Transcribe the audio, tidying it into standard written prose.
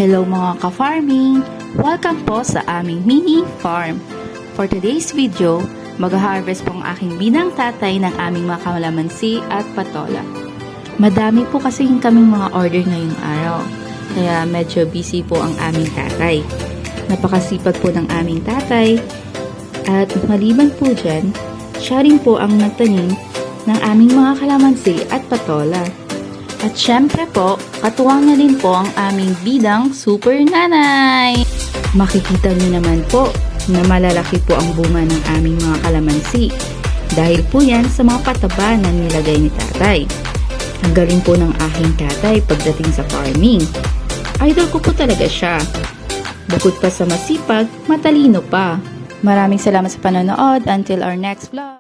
Hello mga ka-farming! Welcome po sa aming mini farm. For today's video, mag-harvest po ang aking binang tatay ng aming mga kalamansi at patola. Madami po kasi kaming mga order ngayong araw, kaya medyo busy po ang aming tatay. Napakasipag po ng aming tatay at maliban po dyan, siya rin po ang nagtanim ng aming mga kalamansi at patola. At syempre po, katuwang na din po ang aming bidang super nanay. Makikita niyo naman po na malalaki po ang bunga ng aming mga kalamansi. Dahil po yan sa mga pataba na nilagay ni tatay. Ang galing po ng aking tatay pagdating sa farming. Idol ko po talaga siya. Bukod pa sa masipag, matalino pa. Maraming salamat sa panonood. Until our next vlog.